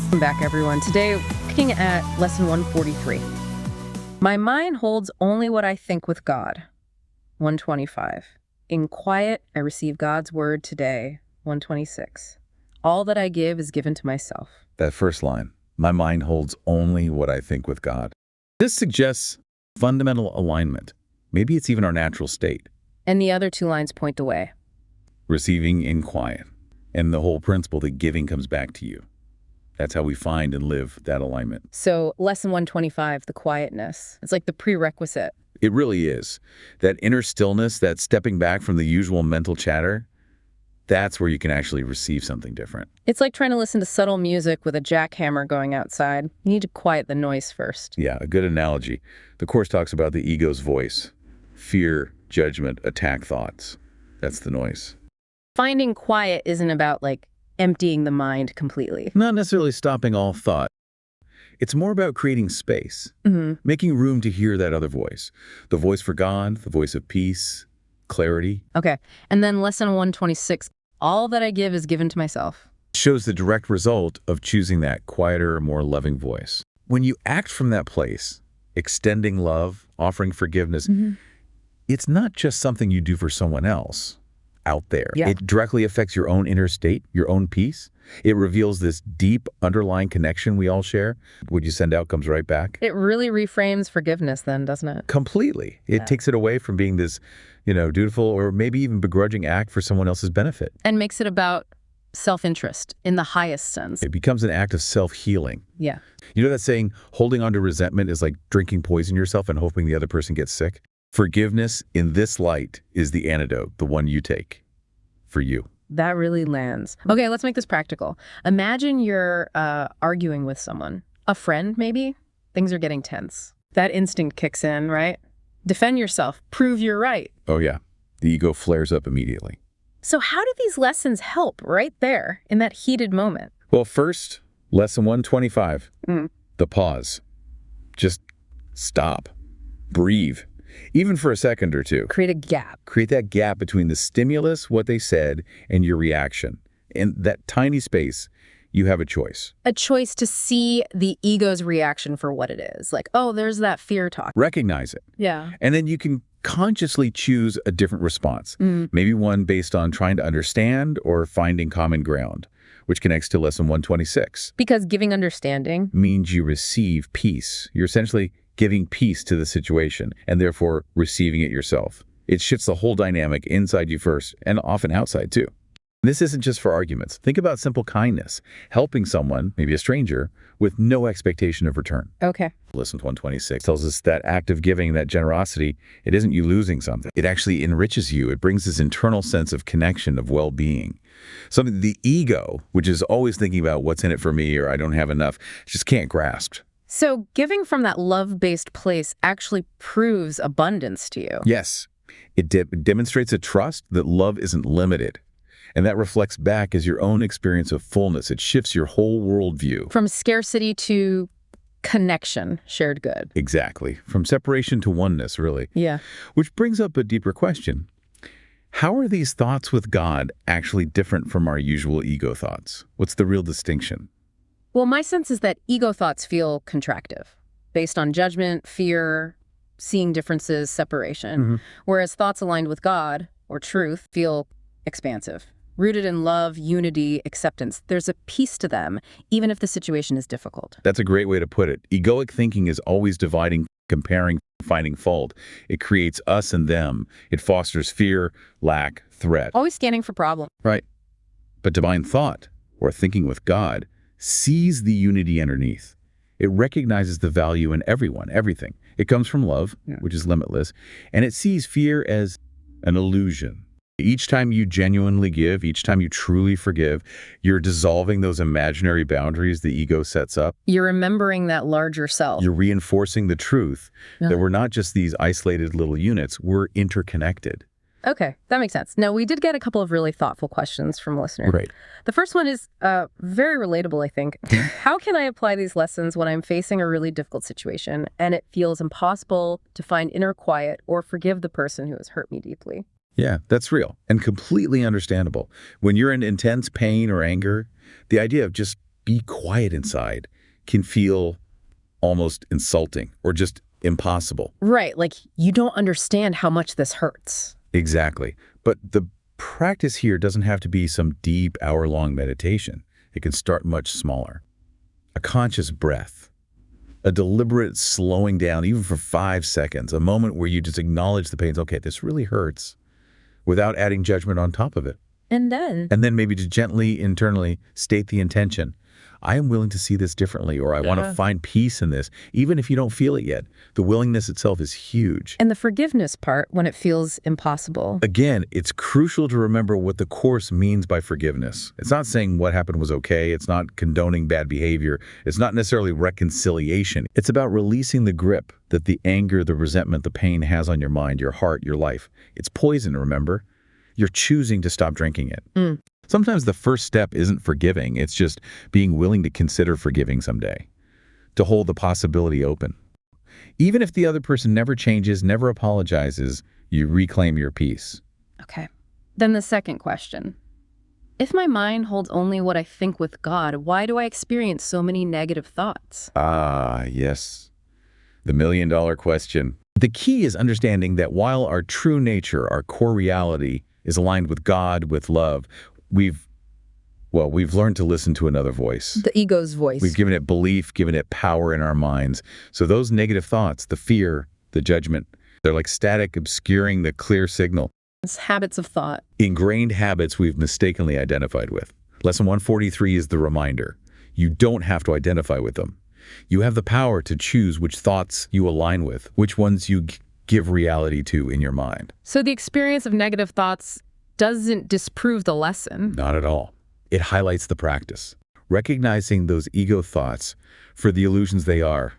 Welcome back, everyone. Today, looking at lesson 143. My mind holds only what I think with God. 125. In quiet, I receive God's word today. 126. All that I give is given to myself. That first line, my mind holds only what I think with God. This suggests fundamental alignment. Maybe it's even our natural state. And the other two lines point the way. Receiving in quiet. And the whole principle that giving comes back to you. That's how we find and live that alignment. So lesson 125, the quietness. It's like the prerequisite. It really is. That inner stillness, that stepping back from the usual mental chatter, that's where you can actually receive something different. It's like trying to listen to subtle music with a jackhammer going outside. You need to quiet the noise first. Yeah, a good analogy. The Course talks about the ego's voice. Fear, judgment, attack thoughts. That's the noise. Finding quiet isn't about emptying the mind completely. Not necessarily stopping all thought. It's more about creating space, making room to hear that other voice. The voice for God, the voice of peace, clarity. Okay, and then lesson 126, all that I give is given to myself. Shows the direct result of choosing that quieter, more loving voice. When you act from that place, extending love, offering forgiveness, it's not just something you do for someone else out there. Yeah. It directly affects your own inner state, your own peace. It reveals this deep underlying connection we all share. What you send out comes right back. It really reframes forgiveness then, doesn't it? Completely. It takes it away from being this, dutiful or maybe even begrudging act for someone else's benefit. And makes it about self-interest in the highest sense. It becomes an act of self-healing. Yeah. You know that saying, holding on to resentment is like drinking poison yourself and hoping the other person gets sick? Forgiveness in this light is the antidote, the one you take for you. That really lands. Okay, let's make this practical. Imagine you're arguing with someone, a friend maybe. Things are getting tense. That instinct kicks in, right? Defend yourself, prove you're right. Oh yeah, the ego flares up immediately. So how do these lessons help right there in that heated moment? Well, first, lesson 125, the pause. Just stop, breathe. Even for a second or two. Create a gap. Create that gap between the stimulus, what they said, and your reaction. In that tiny space, you have a choice. A choice to see the ego's reaction for what it is. Like, oh, there's that fear talk. Recognize it. Yeah. And then you can consciously choose a different response. Maybe one based on trying to understand or finding common ground, which connects to lesson 126. Because giving understanding means you receive peace. You're essentially giving peace to the situation, and therefore receiving it yourself. It shifts the whole dynamic inside you first, and often outside too. This isn't just for arguments. Think about simple kindness, helping someone, maybe a stranger, with no expectation of return. Okay. Lesson 126 tells us that act of giving, that generosity, it isn't you losing something. It actually enriches you. It brings this internal sense of connection, of well-being. Something the ego, which is always thinking about what's in it for me or I don't have enough, just can't grasp. So giving from that love-based place actually proves abundance to you. Yes. It demonstrates a trust that love isn't limited. And that reflects back as your own experience of fullness. It shifts your whole worldview. From scarcity to connection, shared good. Exactly. From separation to oneness, really. Yeah. Which brings up a deeper question. How are these thoughts with God actually different from our usual ego thoughts? What's the real distinction? Well, my sense is that ego thoughts feel contractive, based on judgment, fear, seeing differences, separation, whereas thoughts aligned with God or truth feel expansive, rooted in love, unity, acceptance. There's a peace to them, even if the situation is difficult. That's a great way to put it. Egoic thinking is always dividing, comparing, finding fault. It creates us and them. It fosters fear, lack, threat. Always scanning for problems. Right. But divine thought, or thinking with God, sees the unity underneath. It recognizes the value in everyone, everything. It comes from love, which is limitless, and it sees fear as an illusion. Each time you genuinely give, each time you truly forgive, you're dissolving those imaginary boundaries the ego sets up. You're remembering that larger self. You're reinforcing the truth that we're not just these isolated little units, we're interconnected. Okay, that makes sense. Now, we did get a couple of really thoughtful questions from listeners. Right. The first one is very relatable, I think. How can I apply these lessons when I'm facing a really difficult situation and it feels impossible to find inner quiet or forgive the person who has hurt me deeply? Yeah, that's real and completely understandable. When you're in intense pain or anger, the idea of just be quiet inside can feel almost insulting or just impossible. Right, like you don't understand how much this hurts. Exactly. But the practice here doesn't have to be some deep hour-long meditation. It can start much smaller. A conscious breath, a deliberate slowing down, even for 5 seconds, a moment where you just acknowledge the pains. Okay, this really hurts, without adding judgment on top of it. And then Maybe to gently, internally state the intention. I am willing to see this differently, or I want to find peace in this, even if you don't feel it yet. The willingness itself is huge. And the forgiveness part when it feels impossible. Again, it's crucial to remember what the Course means by forgiveness. It's not saying what happened was okay. It's not condoning bad behavior. It's not necessarily reconciliation. It's about releasing the grip that the anger, the resentment, the pain has on your mind, your heart, your life. It's poison, remember? You're choosing to stop drinking it. Sometimes the first step isn't forgiving. It's just being willing to consider forgiving someday, to hold the possibility open. Even if the other person never changes, never apologizes, you reclaim your peace. Okay. Then the second question. If my mind holds only what I think with God, why do I experience so many negative thoughts? Ah, yes. The million-dollar question. The key is understanding that while our true nature, our core reality, is aligned with God, with love, we've learned to listen to another voice. The ego's voice. We've given it belief, given it power in our minds. So those negative thoughts, the fear, the judgment, they're like static obscuring the clear signal. It's habits of thought. Ingrained habits we've mistakenly identified with. Lesson 143 is the reminder. You don't have to identify with them. You have the power to choose which thoughts you align with, which ones you give reality to in your mind. So the experience of negative thoughts doesn't disprove the lesson. Not at all. It highlights the practice. Recognizing those ego thoughts for the illusions they are.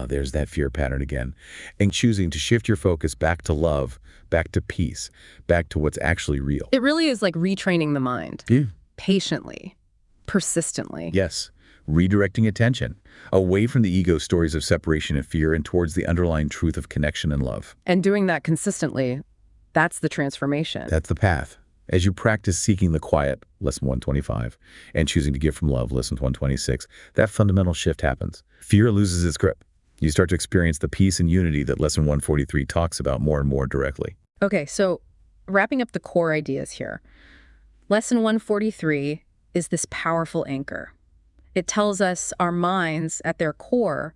There's that fear pattern again. And choosing to shift your focus back to love, back to peace, back to what's actually real. It really is like retraining the mind. Yeah. Patiently, persistently. Yes. Redirecting attention away from the ego stories of separation and fear and towards the underlying truth of connection and love. And doing that consistently, that's the transformation. That's the path. As you practice seeking the quiet, lesson 125, and choosing to give from love, lesson 126, that fundamental shift happens. Fear loses its grip. You start to experience the peace and unity that lesson 143 talks about more and more directly. Okay, so wrapping up the core ideas here. Lesson 143 is this powerful anchor. It tells us our minds, at their core,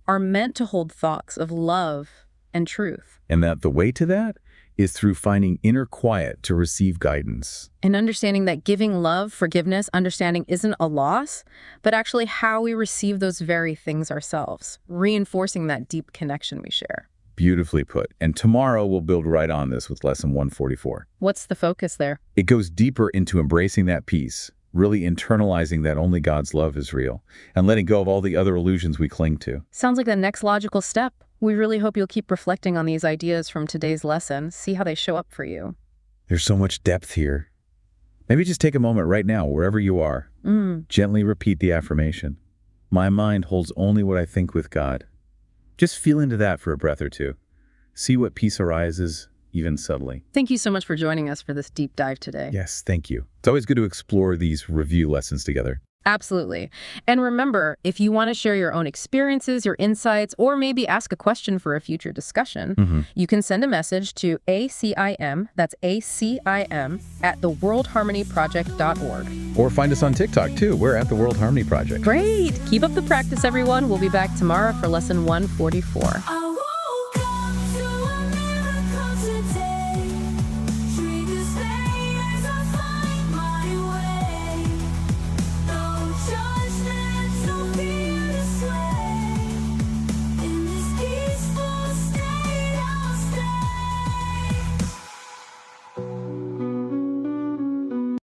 are meant to hold thoughts of love and truth. And that the way to that is through finding inner quiet to receive guidance. And understanding that giving love, forgiveness, understanding isn't a loss, but actually how we receive those very things ourselves, reinforcing that deep connection we share. Beautifully put. And tomorrow we'll build right on this with lesson 144. What's the focus there? It goes deeper into embracing that peace, really internalizing that only God's love is real, and letting go of all the other illusions we cling to. Sounds like the next logical step. We really hope you'll keep reflecting on these ideas from today's lesson, see how they show up for you. There's so much depth here. Maybe just take a moment right now, wherever you are. Gently repeat the affirmation. My mind holds only what I think with God. Just feel into that for a breath or two. See what peace arises, even subtly. Thank you so much for joining us for this deep dive today. Yes, thank you. It's always good to explore these review lessons together. Absolutely. And remember, if you want to share your own experiences, your insights, or maybe ask a question for a future discussion, you can send a message to ACIM, that's ACIM, at theworldharmonyproject.org. Or find us on TikTok, too. We're at the World Harmony Project. Great! Keep up the practice, everyone. We'll be back tomorrow for lesson 144.